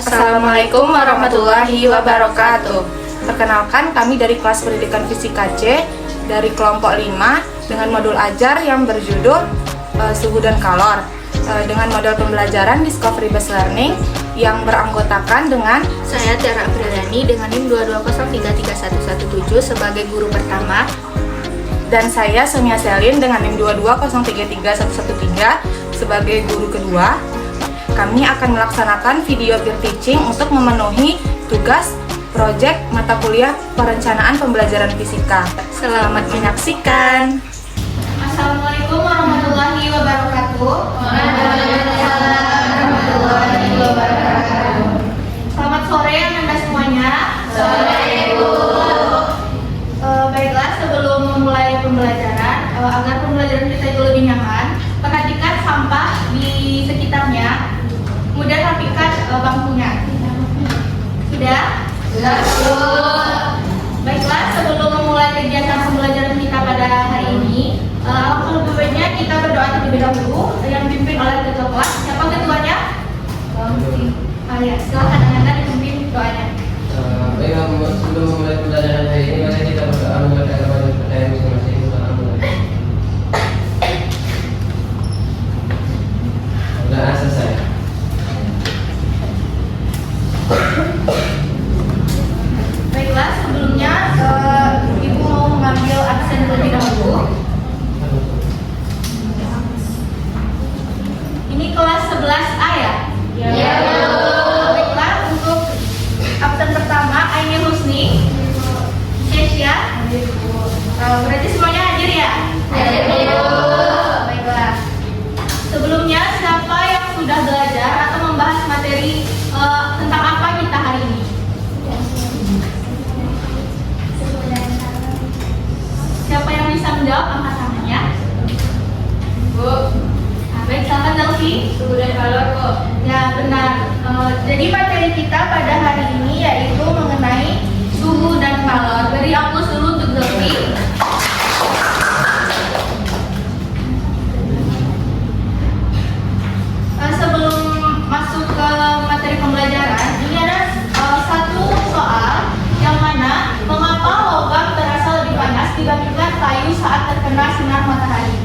Assalamualaikum warahmatullahi wabarakatuh. Perkenalkan, kami dari kelas pendidikan fisika C dari kelompok 5 dengan modul ajar yang berjudul suhu dan kalor, dengan model pembelajaran Discovery Based Learning yang beranggotakan dengan saya Tiara Apriliani dengan NIM 220333117 sebagai guru pertama, dan saya Sonia Selin dengan NIM 220333113 sebagai guru kedua. Kami akan melaksanakan video peer teaching untuk memenuhi tugas proyek mata kuliah perencanaan pembelajaran fisika. Selamat menyaksikan. Assalamualaikum warahmatullahi wabarakatuh. Selamat sore Anda semuanya. Sore Bu. Baiklah, sebelum memulai pembelajaran, agar pembelajaran kita itu lebih nyaman, perhatikan sampah di sekitarnya, kemudian rapikan bangkunya. Sudah? Sudah. Baiklah, sebelum memulai kegiatan pembelajaran kita pada hari ini, alangkah lebih baiknya kita berdoa terlebih dahulu yang dipimpin oleh ketua kelas. Siapa ketuanya? Ya, silakan Anda dipimpin doanya. Baiklah, sebelum memulai pembelajaran hari ini, mari kita berdoa membaca agama dan percaya masing-masing. Sudah selesai. Baiklah, sebelumnya Ibu mau mengambil absen terlebih dahulu. Ini kelas 11A ya? Ya. Baiklah, untuk absen pertama Aini Husni, Kesya. Berarti semuanya hadir ya? Hadir. Baiklah. Sebelumnya, siapa yang sudah belajar atau membahas materi tentang apa kita hari ini? Siapa yang bisa menjawab, angkat tangannya. Bu. Nah, baik, silakan Delvi. Suhu dan kalor kok. Ya, benar. Jadi materi kita pada hari ini yaitu mengenai suhu dan kalor. Beri aplaus dulu untuk Delvi. Sebelum masuk ke materi pembelajaran, ini ada satu soal yang mana mengapa logam terasa lebih panas dibandingkan kayu saat terkena sinar matahari.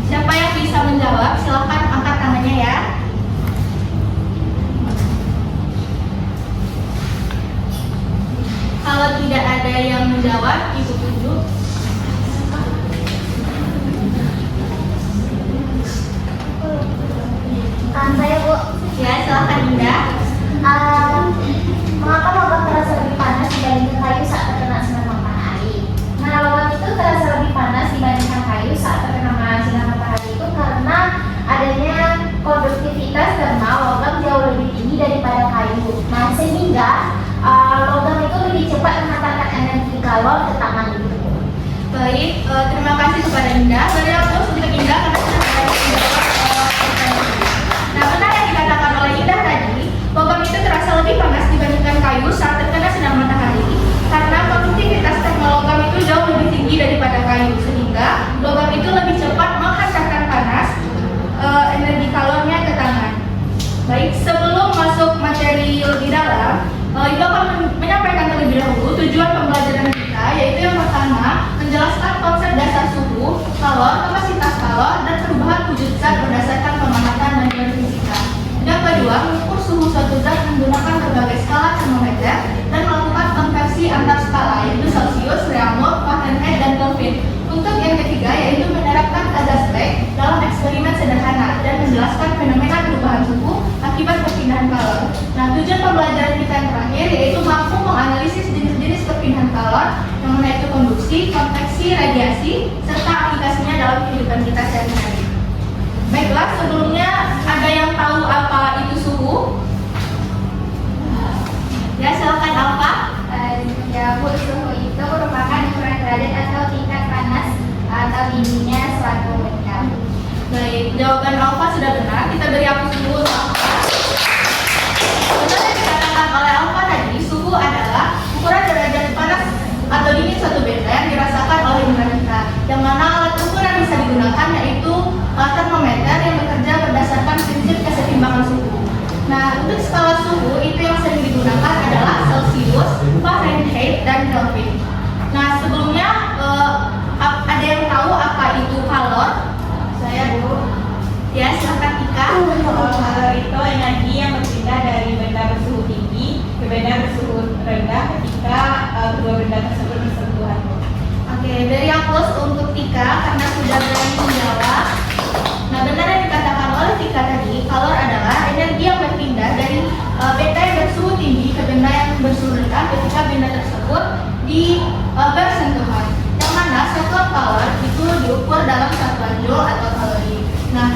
Siapa yang bisa menjawab? Silahkan angkat tangannya ya. Kalau tidak ada yang menjawab, Ibu tunjuk. Saya Bu. Ya, silahkan Indah. Mengapa logam terasa lebih panas dibandingkan kayu saat terkena sinar matahari? Nah, logam itu terasa lebih panas dibandingkan kayu saat terkena sinar matahari itu karena adanya konduktivitas termal logam jauh lebih tinggi daripada kayu. Nah, sehingga logam itu lebih cepat menghantarkan energi kalor ke tangan itu. Baik, terima kasih kepada Indah. Beri aplaus untuk Indah karena sudah menjawab pertanyaan. Nah, benar yang dikatakan oleh Indah tadi, logam itu terasa lebih panas dibandingkan kayu saat terkena sinar matahari karena konduktivitas termal logam itu jauh lebih tinggi daripada kayu, sehingga logam itu lebih cepat menghantarkan panas energi kalornya ke tangan. Baik, sebelum masuk materi lebih dalam, Ibu akan menyampaikan terlebih dahulu tujuan pembelajaran kita, yaitu yang pertama, menjelaskan konsep dasar suhu, kalor, kapasitas kalor, dan perubahan wujud zat berdasarkan pemahatan dan teori fisika. Yang kedua, mengukur suhu suatu zat menggunakan berbagai skala termometer dan melakukan konversi antar skala, yaitu Celsius, Reaumur, Fahrenheit, dan Kelvin. Untuk yang ketiga, yaitu menerapkan azas Planck dalam eksperimen sederhana dan menjelaskan fenomena perubahan suhu akibat perpindahan kalor. Nah, tujuan pembelajaran kita yang terakhir yaitu mampu menganalisis jenis-jenis perpindahan kalor, yang mana itu konduksi, konveksi, radiasi, serta aplikasinya dalam kehidupan kita sehari-hari. Baiklah, sebelumnya ada yang tahu apa itu suhu? Ya, silakan Alfa. Ya Bu, suhu itu merupakan ukuran derajat atau tingkat panas atau dinginnya suatu benda. Baik, jawaban Alfa sudah benar. Kita beri aplaus dulu untuk Alfa. Benar yang dikatakan oleh Alfa tadi, suhu adalah ukuran derajat panas atau dingin suatu benda yang dirasakan oleh indera kita. Yang mana alat ukur yang bisa digunakan yaitu termometer yang bekerja berdasarkan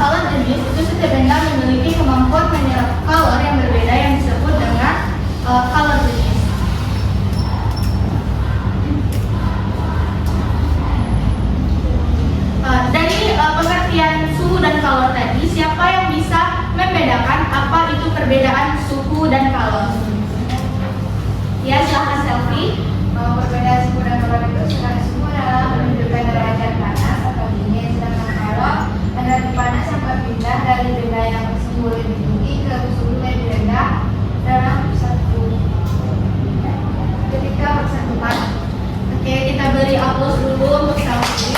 color jenis itu setiap benda memiliki kemampuan menyerap color yang berbeda yang disebut dengan color jenis. Dari pengertian suhu dan kalor tadi, siapa yang bisa membedakan apa itu perbedaan suhu dan kalor? Ya, silahkan Selfie. Perbedaan suhu dan kalor itu secara suhu adalah menunjukkan derajat panas atau dingin, sedangkan kalor adalah panas yang berpindah dari benda yang bersuhu lebih tinggi ke suhu lebih rendah dalam satu ketika bersentuhan. Oke, kita beri aplaus dulu untuk Selfie.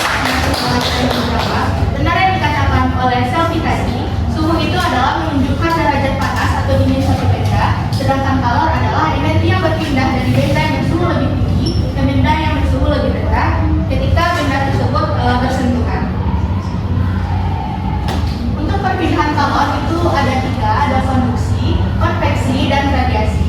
Benar yang dikatakan oleh Selfie tadi, suhu itu adalah menunjukkan derajat panas atau dingin suatu benda, sedangkan kalor adalah energi yang berpindah dari benda yang bersuhu lebih tinggi ke benda yang bersuhu lebih rendah ketika benda tersebut bersentuhan. Untuk perpindahan kalor itu ada tiga, ada konduksi, konveksi, dan radiasi.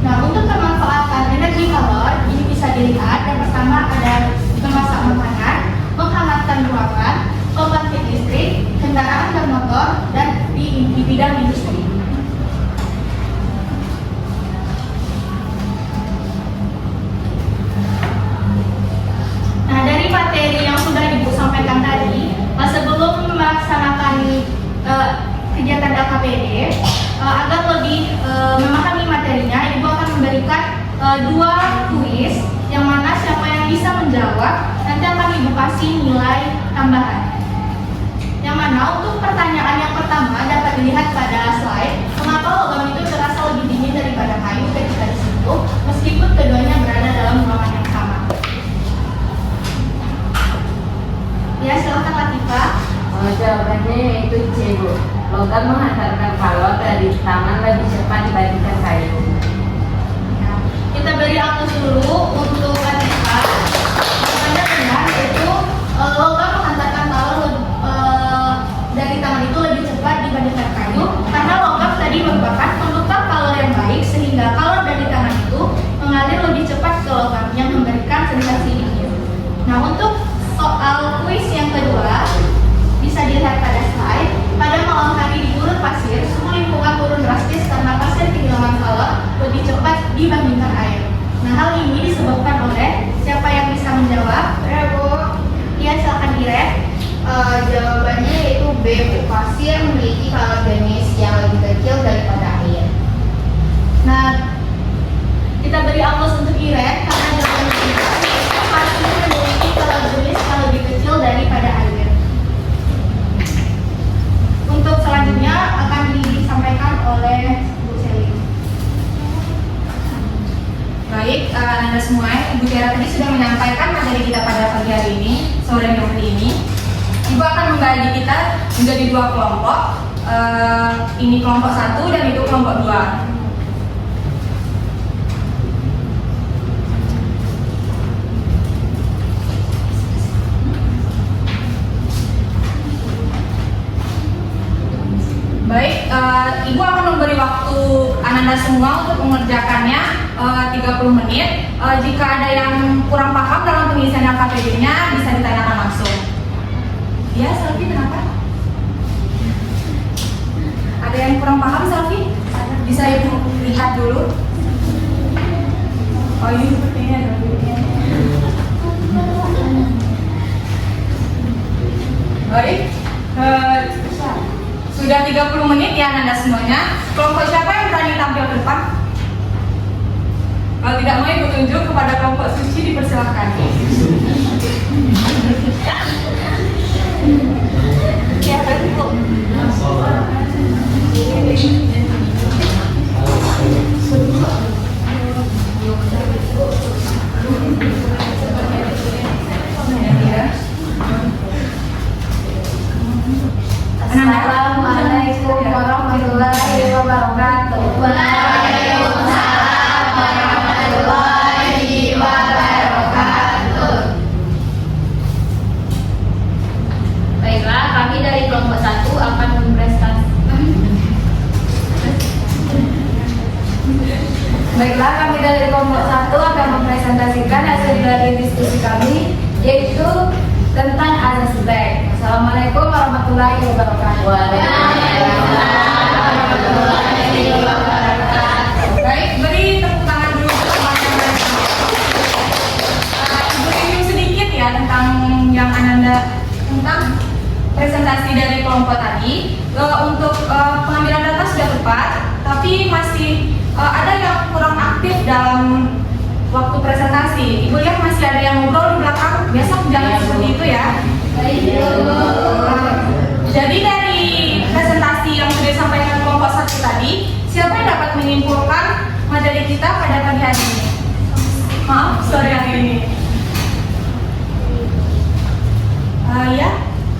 Nah, untuk pemanfaatan energi kalor ini bisa dilihat. Yang pertama ada memasak makanan, menghangatkan ruangan, pembangkit listrik, kendaraan dan motor, dan di bidang industri. Nah, dari materi yang sudah Ibu sampaikan tadi, sebelum melaksanakan kegiatan LKPD, agar lebih memahami materinya, Ibu akan memberikan dua kuis yang mana siapa yang bisa menjawab nanti akan Ibu kasih nilai tambahan. Yang mana untuk pertanyaan yang pertama dapat dilihat pada slide, mengapa logam itu terasa lebih dingin daripada kayu ketika disentuh meskipun keduanya berada dalam ruangan yang sama. Ya, silakan Latifah. Jawabannya yaitu C, Bu. Logam menghantarkan kalor dari tangan lebih cepat dibandingkan kayu. Ya, kita beri aplaus dulu untuk Latifah. Jawabannya benar, yaitu logam menghantarkan kalor dari tangan itu lebih cepat dibandingkan kayu karena logam tadi merupakan konduktor kalor yang baik sehingga kalor dari tangan itu mengalir lebih cepat ke logam yang memberikan sensasi dingin. Nah, untuk soal kuis yang kedua bisa dilihat pada slide. Pada malam hari di gurun pasir, suhu lingkungan turun drastis karena pasir kehilangan kalor lebih cepat dibandingkan air. Nah, hal ini disebabkan oleh siapa yang bisa menjawab? Bu. Iya, silakan Iren. Jawabannya yaitu B, Bu. Pasir memiliki kalor jenis yang lebih kecil daripada air. Nah, kita beri aplaus untuk Iren karena jawabannya benar. Pasir memiliki kalor jenis yang lebih kecil daripada air. Untuk selanjutnya akan disampaikan oleh Bu Selly. Baik, Anda semua, Ibu Tiara tadi sudah menyampaikan materi kita pada pagi hari ini, sore hari ini. Ibu akan membagi kita menjadi dua kelompok. Ini kelompok 1 dan itu kelompok 2. Baik, Ibu akan memberi waktu Anda semua untuk mengerjakannya 30 menit. Jika ada yang kurang paham dalam pengisian LKPD-nya bisa ditanyakan langsung. Ya, Selfie, kenapa? Ada yang kurang paham, Selfie? Bisa Ibu lihat dulu. Oh, ini sepertinya ada duitnya. Baik, sudah 30 menit ya Anda semuanya. Kelompok siapa yang berani tampil ke depan? Kalau tidak mau Ibu tunjuk kepada kelompok Suci, dipersilakan. Ya, Bu. Assalamualaikum warahmatullahi wabarakatuh. Waalaikumsalam warahmatullahi wabarakatuh. Baiklah, kami dari kelompok 1 akan mempresentasikan Baiklah, kami dari kelompok 1 akan mempresentasikan hasil dari diskusi kami, yaitu tentang azas baik. Assalamualaikum warahmatullahi wabarakatuh. Baik, beri tepuk tangan dulu untuk teman-teman. Ibu review sedikit ya tentang yang Ananda tentang presentasi dari kelompok tadi. Untuk pengambilan data sudah tepat, tapi masih ada yang kurang aktif dalam waktu presentasi. Ibu lihat masih ada yang ngobrol di belakang. Besok jangan seperti itu ya. Jadi dari presentasi yang sudah disampaikan kelompok 1 tadi, siapa yang dapat menyimpulkan materi kita pada pagi hari ini? Maaf, sore hari ini. Ya,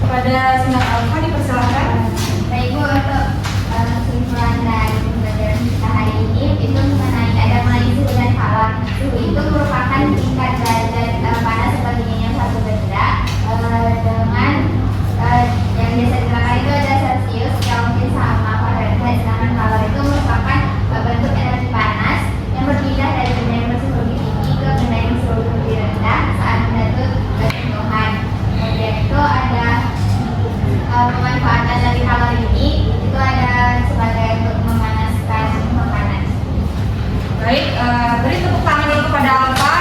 kepada Sinar Alfa dipersilakan. Baik Bu, untuk kesimpulan dari pembelajaran kita hari ini itu mengenai ada mengenai suhu dan kalor. Suhu itu merupakan tingkat derajat panas atau dinginnya suatu benda dengan yang biasa digunakan itu ada Celsius, Kelvin sama Fahrenheit. Sedangkan kalor itu merupakan bentuk energi panas yang berpindah dari benda yang bersuhu lebih tinggi ke benda yang bersuhu lebih rendah saat benda itu berjatuhan. Kemudian itu ada pemanfaatan dari kalor ini itu ada sebagai untuk memanaskan makanan. Baik, beri tepuk tangan dulu kepada Alfa.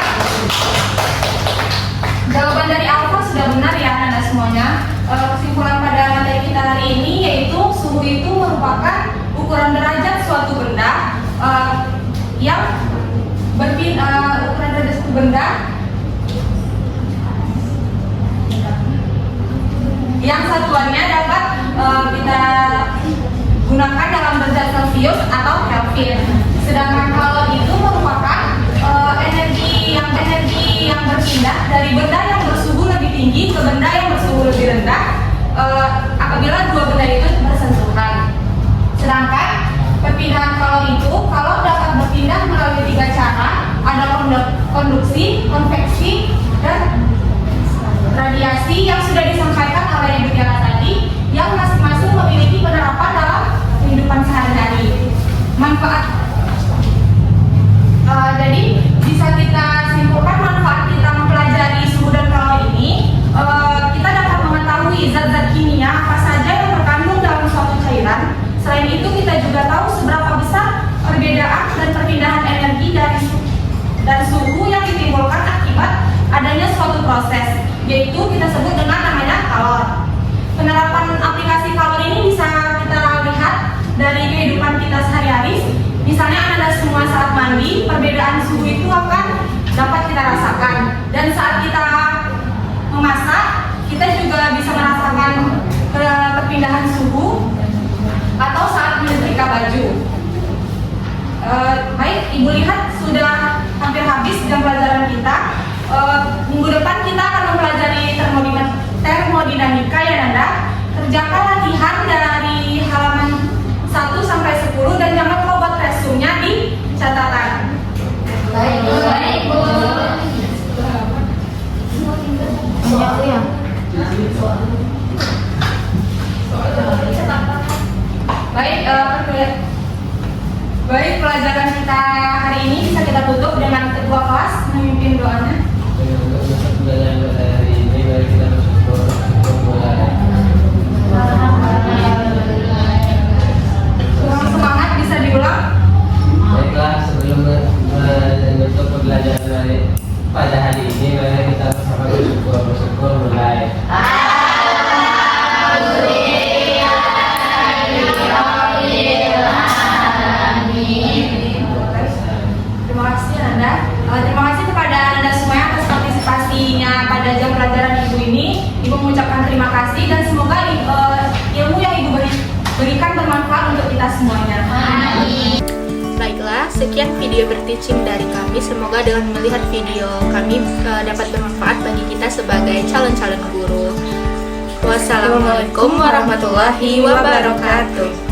Jawaban dari Alfa sudah benar ya Anda semuanya. Kesimpulan pada materi kita hari ini yaitu suhu itu merupakan ukuran derajat suatu benda yang berpindah ukuran derajat suatu benda yang satuannya dapat kita gunakan dalam derajat Celsius atau Kelvin. Sedangkan kalor itu merupakan energi yang berpindah dari benda yang bersuhu lebih tinggi ke benda yang bersuhu lebih rendah apabila dua benda itu bersentuhan. Sedangkan perpindahan kalor itu dapat berpindah melalui 3 cara, ada konduksi, konveksi, dan radiasi yang sudah disampaikan oleh Ibu Tiara tadi, yang masing-masing memiliki penerapan dalam kehidupan sehari-hari. Manfaat jadi bisa kita simpulkan manfaat kita mempelajari suhu dan kalor ini, kita dapat mengetahui zat-zat kimia apa saja yang terkandung dalam suatu cairan. Selain itu kita juga tahu seberapa besar perbedaan dan perpindahan energi dari suhu yang ditimbulkan akibat adanya suatu proses, yaitu kita sebut dengan namanya kalor. Penerapan aplikasi kalor ini bisa kita lihat dari kehidupan kita sehari-hari. Misalnya Anda semua saat mandi, perbedaan suhu itu akan dapat kita rasakan. Dan saat kita memasak, kita juga bisa merasakan perpindahan suhu atau saat menyetrika baju. Baik, Ibu lihat sudah hampir habis jam pelajaran kita. Minggu depan kita akan mempelajari termodinamika ya Nanda. Kerjakan latihan dari halaman 1 sampai 10 dan jangan lupa buat resumnya di catatan. Baik Bu. Baik, pelajaran kita hari ini bisa kita tutup dengan ketua kelas memimpin doanya. Untuk pembelajaran pada hari ini, mari kita bersyukur. Kurang semangat, bisa diulang. Baiklah, sebelum menutup pembelajaran pada hari ini, mari kita bersama bersyukur mulai. Terima kasih Nanda. Terima kasih kepada Anda semua atas partisipasinya pada jam pelajaran Ibu ini. Ibu mengucapkan terima kasih dan semoga ilmu yang Ibu berikan bermanfaat untuk kita semuanya. Baiklah, sekian video berteaching dari kami. Semoga dengan melihat video kami dapat bermanfaat bagi kita sebagai calon-calon guru. Wassalamualaikum warahmatullahi wabarakatuh.